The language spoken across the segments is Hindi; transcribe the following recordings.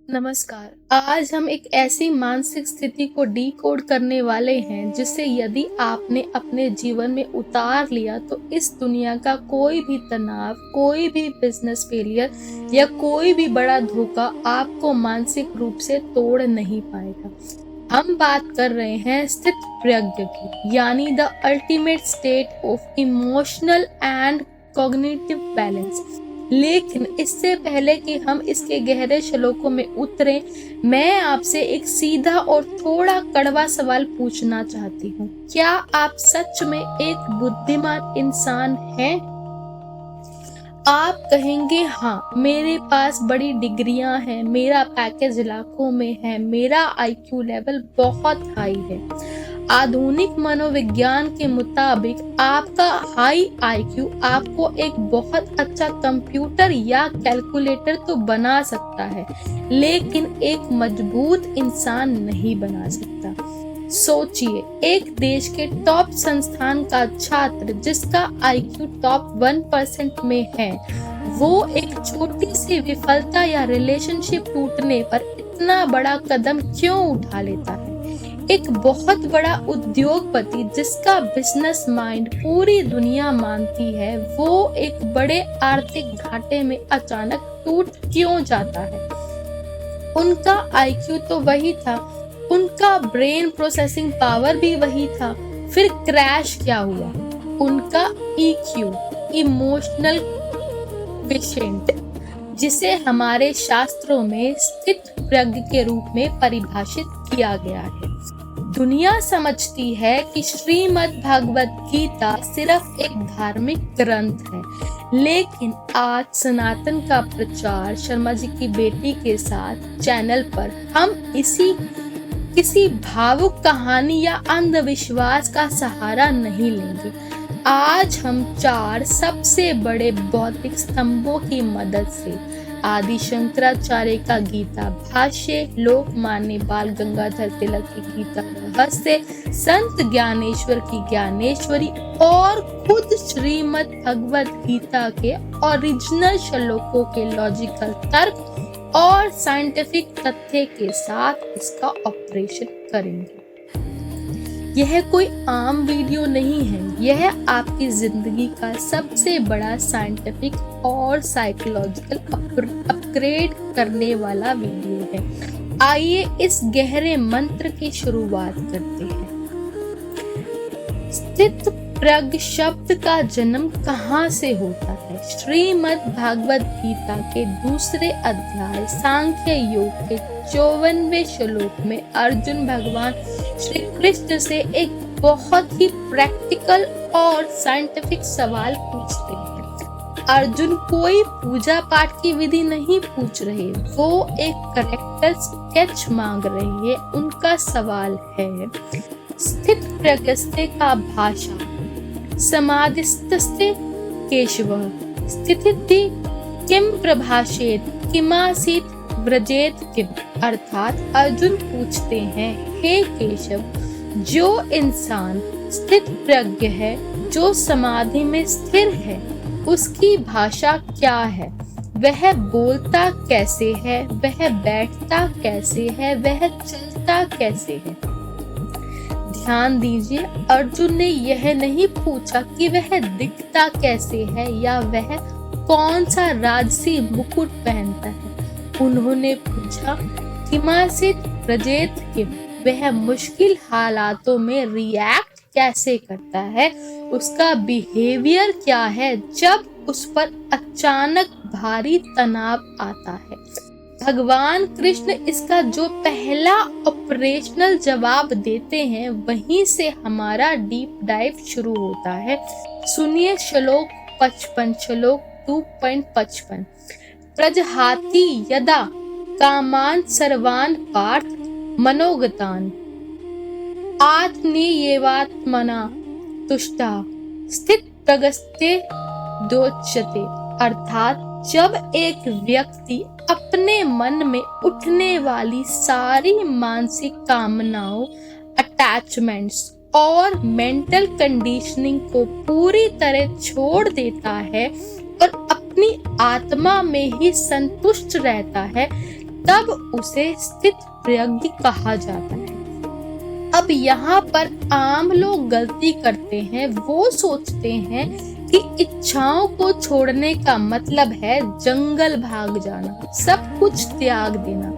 नमस्कार। आज हम एक ऐसी मानसिक स्थिति को डिकोड करने वाले हैं जिसे यदि आपने अपने जीवन में उतार लिया तो इस दुनिया का कोई भी तनाव, कोई भी बिजनेस फेलियर या कोई भी बड़ा धोखा आपको मानसिक रूप से तोड़ नहीं पाएगा। हम बात कर रहे हैं स्थितप्रज्ञ की, यानी the ultimate state of emotional and cognitive balance. लेकिन इससे पहले कि हम इसके गहरे श्लोकों में उतरें, मैं आपसे एक सीधा और थोड़ा कड़वा सवाल पूछना चाहती हूँ। क्या आप सच में एक बुद्धिमान इंसान हैं? आप कहेंगे हाँ, मेरे पास बड़ी डिग्रियां हैं, मेरा पैकेज लाखों में है, मेरा आईक्यू लेवल बहुत हाई है। आधुनिक मनोविज्ञान के मुताबिक आपका हाई आईक्यू आपको एक बहुत अच्छा कंप्यूटर या कैलकुलेटर तो बना सकता है, लेकिन एक मजबूत इंसान नहीं बना सकता। सोचिए, एक देश के टॉप संस्थान का छात्र जिसका आईक्यू टॉप 1% में है, वो एक छोटी सी विफलता या रिलेशनशिप टूटने पर इतना बड़ा कदम क्यों उठा लेता है? एक बहुत बड़ा उद्योगपति जिसका बिजनेस माइंड पूरी दुनिया मानती है, वो एक बड़े आर्थिक घाटे में अचानक टूट क्यों जाता है? उनका आईक्यू तो वही था, उनका ब्रेन प्रोसेसिंग पावर भी वही था, फिर क्रैश क्या हुआ? उनका ईक्यू, इमोशनल क्वोशिएंट, जिसे हमारे शास्त्रों में स्थितप्रज्ञ के रूप में परिभाषित किया गया है। दुनिया समझती है कि श्रीमद् भगवत गीता सिर्फ एक धार्मिक ग्रंथ है, लेकिन आज सनातन का प्रचार शर्मा जी की बेटी के साथ चैनल पर हम किसी भावुक कहानी या अंधविश्वास का सहारा नहीं लेंगे। आज हम 4 सबसे बड़े बौद्धिक स्तंभों की मदद से आदि शंकराचार्य का गीता भाष्य, लोकमान्य बाल गंगाधर तिलक की गीता रहस्य, संत ज्ञानेश्वर की ज्ञानेश्वरी और खुद श्रीमद् भगवत गीता के ओरिजिनल श्लोकों के लॉजिकल तर्क और साइंटिफिक तथ्य के साथ इसका ऑपरेशन करेंगे। यह कोई आम वीडियो नहीं है, यह आपकी जिंदगी का सबसे बड़ा साइंटिफिक और साइकोलॉजिकल अपग्रेड करने वाला वीडियो है। आइए इस गहरे मंत्र की शुरुआत करते हैं। स्थितप्रज्ञ शब्द का जन्म कहाँ से होता है? श्रीमद् भागवत गीता के दूसरे अध्याय सांख्य योग के 54वें श्लोक में अर्जुन भगवान श्री कृष्ण से एक बहुत ही प्रैक्टिकल और साइंटिफिक सवाल पूछते हैं। अर्जुन कोई पूजा पाठ की विधि नहीं पूछ रहे, वो एक कैरेक्टर स्केच मांग रहे हैं। उनका सवाल है, स्थितप्रज्ञस्ते का भाषा, समाधिस्थस्ते केशव, स्थितिति किम प्रभाषेत, किमासीत व्रजेत किम। अर्थात अर्जुन पूछते हैं, हे केशव, जो इंसान स्थित प्रज्ञ है, जो समाधि में स्थिर है, उसकी भाषा क्या है? वह बोलता कैसे है? वह बैठता कैसे है? वह चलता कैसे है? ध्यान दीजिए, अर्जुन ने यह नहीं पूछा कि वह दिखता कैसे है या वह कौन सा राजसी मुकुट पहनता है। उन्होंने पूछा, किमासित व्रजेत किम, वह मुश्किल हालातों में रिएक्ट कैसे करता है, उसका बिहेवियर क्या है जब उस पर अचानक भारी तनाव आता है। भगवान कृष्ण इसका जो पहला ऑपरेशनल जवाब देते हैं, वहीं से हमारा डीप डाइव शुरू होता है। सुनिए श्लोक 55, श्लोक 2.55। प्रजहाति यदा कामान सर्वान पार्थ मनोगतान आत्मनियेवात्मना तुष्टा स्थित प्रगस्ते दोच्यते। अर्थात जब एक व्यक्ति अपने मन में उठने वाली सारी मानसिक कामनाओं, अटैचमेंट्स और मेंटल कंडीशनिंग को पूरी तरह छोड़ देता है और अपनी आत्मा में ही संतुष्ट रहता है, तब उसे स्थित प्रज्ञ कहा जाता है। अब यहाँ पर आम लोग गलती करते हैं, वो सोचते हैं कि इच्छाओं को छोड़ने का मतलब है जंगल भाग जाना, सब कुछ त्याग देना।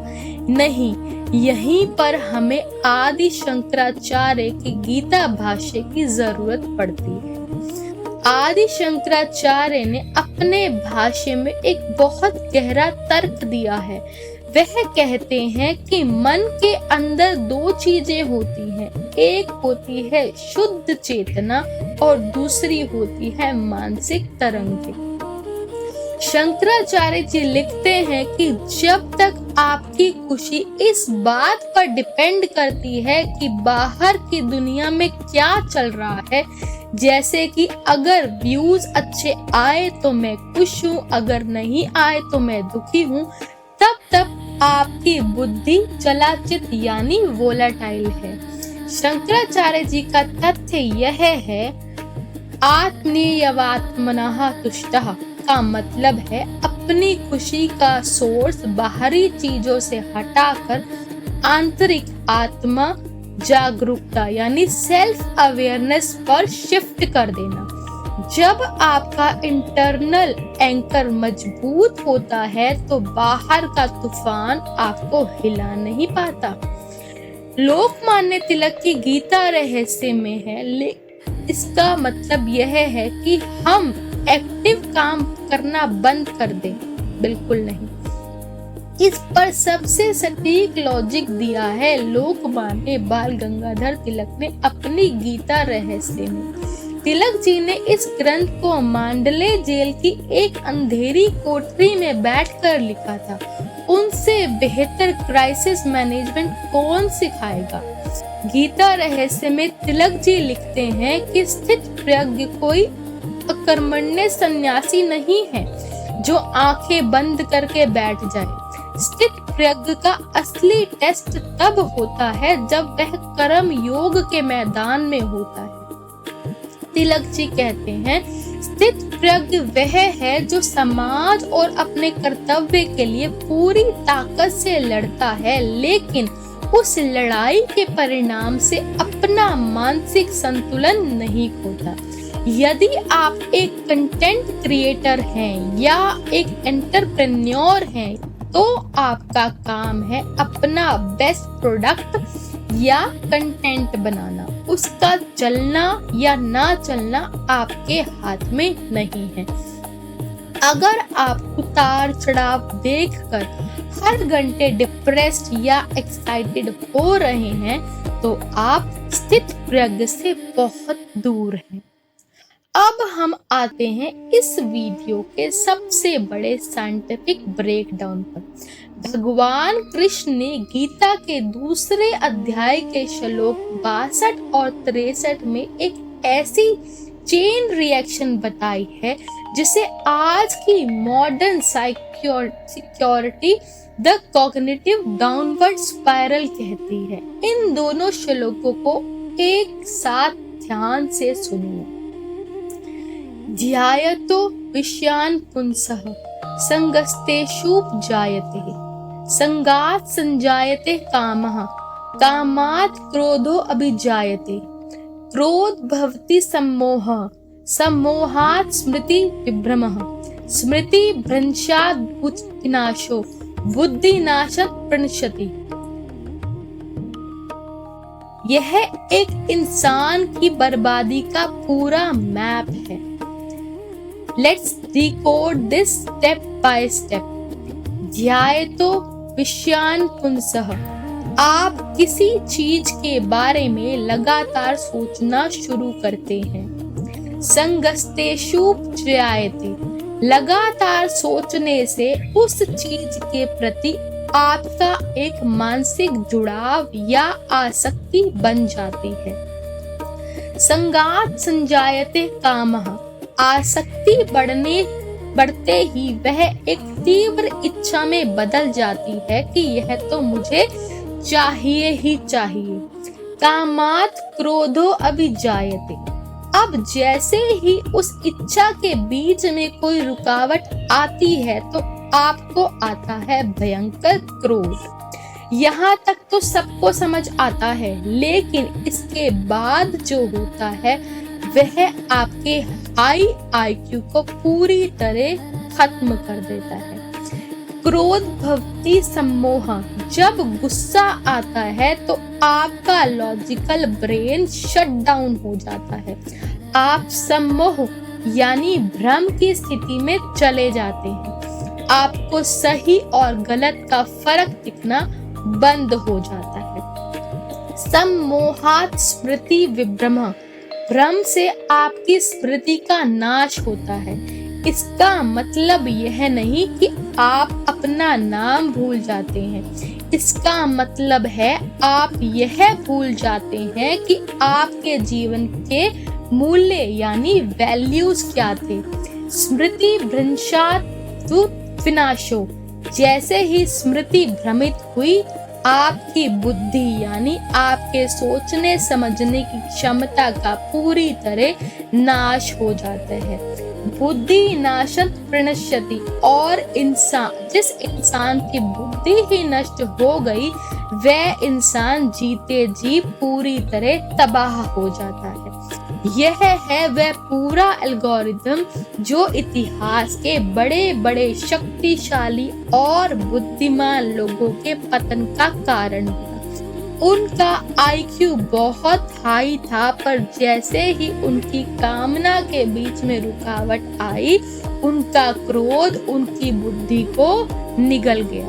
नहीं, यहीं पर हमें आदि शंकराचार्य की गीता भाष्य की जरूरत पड़ती है। आदि शंकराचार्य ने अपने भाष्य में एक बहुत गहरा तर्क दिया है। वह कहते हैं कि मन के अंदर दो चीजें होती हैं, एक होती है शुद्ध चेतना और दूसरी होती है मानसिक तरंगें। शंकराचार्य जी लिखते हैं कि जब तक आपकी खुशी इस बात पर डिपेंड करती है कि बाहर की दुनिया में क्या चल रहा है, जैसे कि अगर व्यूज अच्छे आए तो मैं खुश हूँ, अगर नहीं आए तो मैं दुखी हूँ, तब आपकी बुद्धि चलाचित यानी वोलाटाइल है। शंकराचार्य जी का तथ्य यह है, आत्मीयवात्मनः तुष्टः का मतलब है अपनी खुशी का सोर्स बाहरी चीजों से हटाकर आंतरिक आत्मा जागरूकता यानी सेल्फ अवेयरनेस पर शिफ्ट कर देना। जब आपका इंटरनल एंकर मजबूत होता है तो बाहर का तूफान आपको हिला नहीं पाता। लोकमान्य तिलक की गीता रहस्य में है, इसका मतलब यह है कि हम एक्टिव काम करना बंद कर दें, बिल्कुल नहीं। इस पर सबसे सटीक लॉजिक दिया है लोकमान्य बाल गंगाधर तिलक ने अपनी गीता रहस्य में। तिलक जी ने इस ग्रंथ को मांडले जेल की एक अंधेरी कोठरी में बैठकर लिखा था। उनसे बेहतर क्राइसिस मैनेजमेंट कौन सिखाएगा। गीता रहस्य में तिलक जी लिखते हैं कि स्थित प्रज्ञ कोई अकर्मण्य सन्यासी नहीं है जो आंखें बंद करके बैठ जाए। स्थित प्रज्ञ का असली टेस्ट तब होता है जब वह कर्म योग के मैदान में होता है। तिलक जी कहते हैं, स्थित प्रज्ञ वह है जो समाज और अपने कर्तव्य के लिए पूरी ताकत से लड़ता है, लेकिन उस लड़ाई के परिणाम से अपना मानसिक संतुलन नहीं खोता। यदि आप एक कंटेंट क्रिएटर हैं या एक एंटरप्रेन्योर हैं, तो आपका काम है अपना बेस्ट प्रोडक्ट या कंटेंट बनाना। उसका चलना या ना चलना आपके हाथ में नहीं है। अगर आप उतार चढ़ाव देखकर हर घंटे डिप्रेस्ड या एक्साइटेड हो रहे हैं, तो आप स्थित प्रज्ञ से बहुत दूर हैं। अब हम आते हैं इस वीडियो के सबसे बड़े साइंटिफिक ब्रेकडाउन पर। भगवान कृष्ण ने गीता के दूसरे अध्याय के श्लोक 62 और 63 में एक ऐसी चेन रिएक्शन बताई है जिसे आज की modern security the cognitive downward spiral कहती है। इन दोनों श्लोकों को एक साथ ध्यान से सुनिए। ध्यायतो विषयान् पुंसः संगस्तेषु जायते, संगात् संजायते कामः, कामात् क्रोधो अभिजायते, क्रोध भवति सम्मोहः, सम्मोहात् स्मृति विभ्रमः, स्मृति भ्रंशात् बुद्धिनाशो, बुद्धिनाशात् प्रणश्यति। यह एक इंसान की बर्बादी का पूरा मैप है। Let's decode this step by step. ध्यायतो विषयान् पुंसः। आप किसी चीज के बारे में लगातार सोचना शुरू करते हैं। संगस्तेषु जायते। लगातार सोचने से उस चीज के प्रति आपका एक मानसिक जुड़ाव या आसक्ति बन जाती है। संगात् संजायते कामः। आसक्ति बढ़ते ही वह एक तीव्र इच्छा में बदल जाती है कि यह तो मुझे चाहिए ही चाहिए। कामात् क्रोधो अभिजायते। अब जैसे ही उस इच्छा के बीच में कोई रुकावट आती है तो आपको आता है भयंकर क्रोध। यहाँ तक तो सबको समझ आता है, लेकिन इसके बाद जो होता है वह आपके हाई आईक्यू को पूरी तरह खत्म कर देता है। क्रोध भवति सम्मोह, जब गुस्सा आता है तो आपका लॉजिकल ब्रेन शट डाउन हो जाता है। आप सम्मोह यानी भ्रम की स्थिति में चले जाते हैं। आपको सही और गलत का फर्क दिखना बंद हो जाता है। सम्मोहात् स्मृति विभ्रम, भ्रम से आपकी स्मृति का नाश होता है। इसका मतलब यह नहीं कि आप अपना नाम भूल जाते हैं, इसका मतलब है आप यह भूल जाते हैं कि आपके जीवन के मूल्य यानी वैल्यूज क्या थे। स्मृति भ्रंशात् विनाशो, जैसे ही स्मृति भ्रमित हुई आपकी बुद्धि यानी आपके सोचने समझने की क्षमता का पूरी तरह नाश हो जाता है। बुद्धि नाशत प्रणश्यति, और जिस इंसान की बुद्धि ही नष्ट हो गई वह इंसान जीते जी पूरी तरह तबाह हो जाता है। यह है वह पूरा एल्गोरिथम जो इतिहास के बड़े बड़े शक्तिशाली और बुद्धिमान लोगों के पतन का कारण हुआ। उनका आईक्यू बहुत हाई था, पर जैसे ही उनकी कामना के बीच में रुकावट आई, उनका क्रोध उनकी बुद्धि को निगल गया।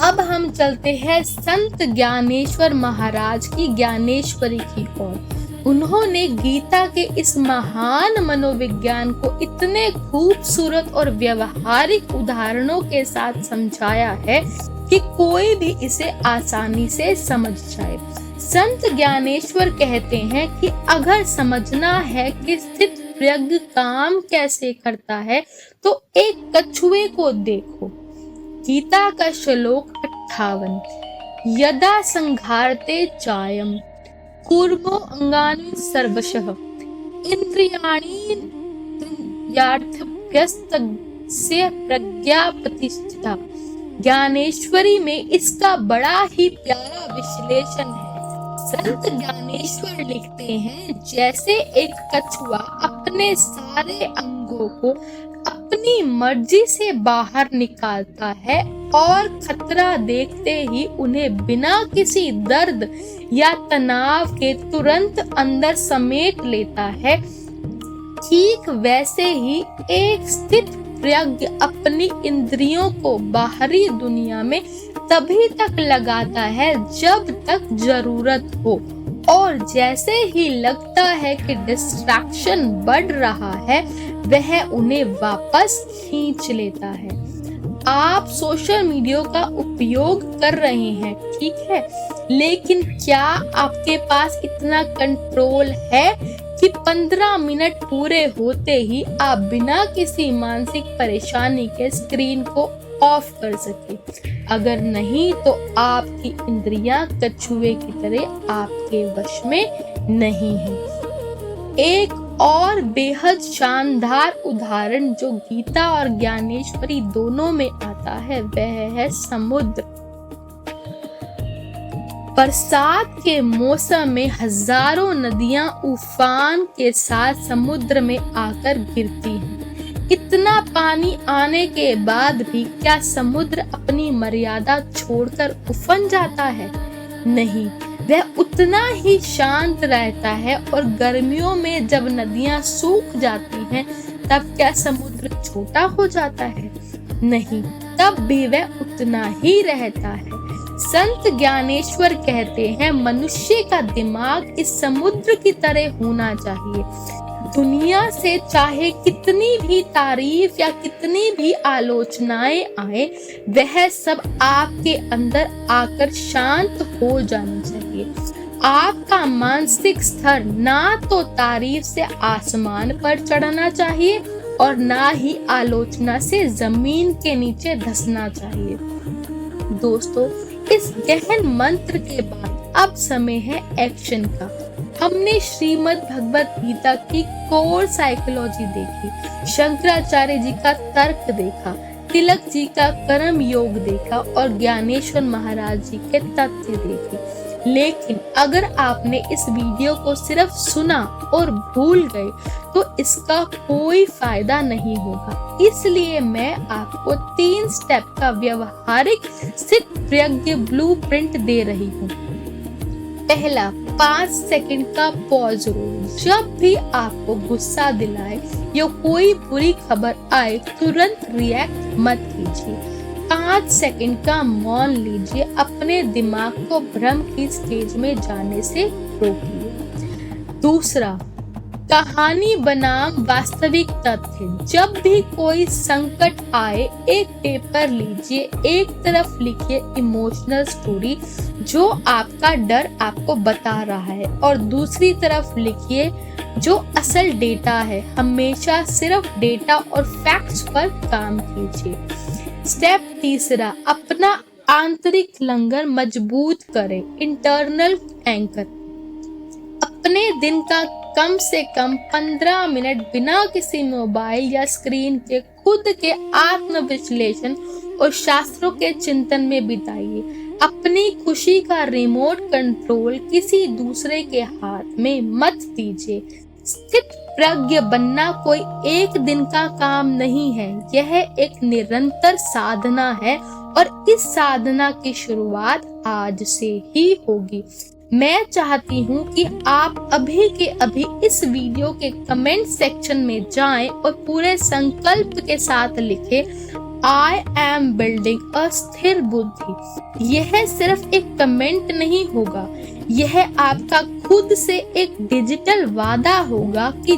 अब हम चलते हैं संत ज्ञानेश्वर महाराज की ज्ञानेश्वरी की ओर। उन्होंने गीता के इस महान मनोविज्ञान को इतने खूबसूरत और व्यवहारिक उदाहरणों के साथ समझाया है कि कोई भी इसे आसानी से समझ जाए। संत ज्ञानेश्वर कहते हैं कि अगर समझना है कि स्थित प्रज्ञ काम कैसे करता है तो एक कछुए को देखो। गीता का श्लोक 58, यदा संघारते चायम कूर्मो अंगानि सर्वशः इंद्रियाणि यार्थभ्यस्तस्य प्रज्ञा प्रतिष्ठिता। ज्ञानेश्वरी में इसका बड़ा ही प्यारा विश्लेषण है। संत ज्ञानेश्वर लिखते हैं, जैसे एक कछुआ अपने सारे अंगों को अपनी मर्जी से बाहर निकालता है और खतरा देखते ही उन्हें बिना किसी दर्द या तनाव के तुरंत अंदर समेट लेता है, ठीक वैसे ही एक स्थित प्रज्ञ अपनी इंद्रियों को बाहरी दुनिया में तभी तक लगाता है जब तक जरूरत हो, और जैसे ही लगता है कि डिस्ट्रैक्शन बढ़ रहा है वह उन्हें वापस खींच लेता है। आप सोशल मीडिया का उपयोग कर रहे हैं, ठीक है, लेकिन क्या आपके पास इतना कंट्रोल है कि 15 मिनट पूरे होते ही आप बिना किसी मानसिक परेशानी के स्क्रीन को ऑफ कर सके? अगर नहीं तो आपकी इंद्रियां कछुए की तरह आपके वश में नहीं है। एक और बेहद शानदार उदाहरण जो गीता और ज्ञानेश्वरी दोनों में आता है वह है समुद्र। बरसात के मौसम में हजारों नदियां उफान के साथ समुद्र में आकर गिरती हैं। इतना पानी आने के बाद भी क्या समुद्र अपनी मर्यादा छोड़कर उफन जाता है? नहीं, वह उतना ही शांत रहता है। और गर्मियों में जब नदियां सूख जाती हैं तब क्या समुद्र छोटा हो जाता है? नहीं, तब भी वह उतना ही रहता है। संत ज्ञानेश्वर कहते हैं, मनुष्य का दिमाग इस समुद्र की तरह होना चाहिए। दुनिया से चाहे कितनी भी तारीफ या कितनी भी आलोचनाएं आए, वह सब आपके अंदर आकर शांत हो जानी चाहिए। आपका मानसिक स्तर ना तो तारीफ से आसमान पर चढ़ना चाहिए और ना ही आलोचना से जमीन के नीचे धंसना चाहिए। दोस्तों, इस गहन मंत्र के बाद अब समय है एक्शन का। हमने श्रीमद् भगवत गीता की कोर साइकोलॉजी देखी, शंकराचार्य जी का तर्क देखा, तिलक जी का कर्म योग देखा और ज्ञानेश्वर महाराज जी के तथ्य देखे, लेकिन अगर आपने इस वीडियो को सिर्फ सुना और भूल गए तो इसका कोई फायदा नहीं होगा। इसलिए मैं आपको 3 स्टेप का व्यवहारिक सिद्ध प्रज्ञ ब्लूप्रिंट दे रही हूँ। पहला, 5 सेकंड का पॉज रूल। जब भी आपको गुस्सा दिलाए या कोई बुरी खबर आए तुरंत रिएक्ट मत कीजिए। 5 सेकंड का मौन लीजिए, अपने दिमाग को भ्रम की स्टेज में जाने से रोकिए। दूसरा, कहानी बनाम वास्तविक तथ्य। जब भी कोई संकट आए एक पेपर लीजिए, एक तरफ लिखिए इमोशनल स्टोरी जो आपका डर आपको बता रहा है और दूसरी तरफ लिखिए जो असल डेटा है। हमेशा सिर्फ डेटा और फैक्ट्स पर काम कीजिए। स्टेप तीसरा, अपना आंतरिक लंगर मजबूत करें, इंटरनल एंकर। अपने दिन का कम से कम 15 मिनट बिना किसी मोबाइल या स्क्रीन के खुद के आत्म विश्लेषण और शास्त्रों के चिंतन में बिताइए। अपनी खुशी का रिमोट कंट्रोल किसी दूसरे के हाथ में मत दीजिए। स्थित प्रज्ञ बनना कोई एक दिन का काम नहीं है, यह एक निरंतर साधना है और इस साधना की शुरुआत आज से ही होगी। मैं चाहती हूँ कि आप अभी के अभी इस वीडियो के कमेंट सेक्शन में जाएं और पूरे संकल्प के साथ लिखें, आई एम बिल्डिंग अ स्थिर बुद्धि। यह सिर्फ एक कमेंट नहीं होगा, यह आपका खुद से एक डिजिटल वादा होगा कि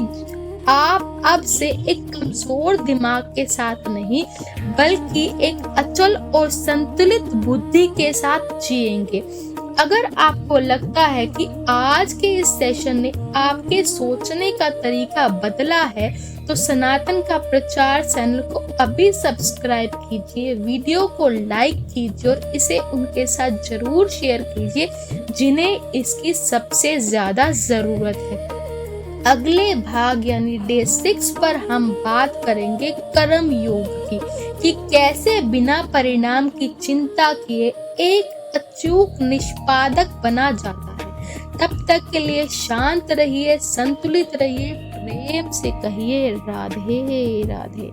आप अब से एक कमजोर दिमाग के साथ नहीं बल्कि एक अचल और संतुलित बुद्धि के साथ जिएंगे। अगर आपको लगता है कि आज के इस सेशन ने आपके सोचने का तरीका बदला है तो सनातन का प्रचार चैनल को अभी सब्सक्राइब कीजिए, वीडियो को लाइक कीजिए और इसे उनके साथ जरूर शेयर कीजिए जिन्हें इसकी सबसे ज्यादा जरूरत है। अगले भाग यानी डे 6 पर हम बात करेंगे कर्म योग की कि कैसे बिना परिणाम की चिंता किए एक अचूक निष्पादक बना जाता है। तब तक के लिए शांत रहिए, संतुलित रहिए, प्रेम से कहिए राधे राधे।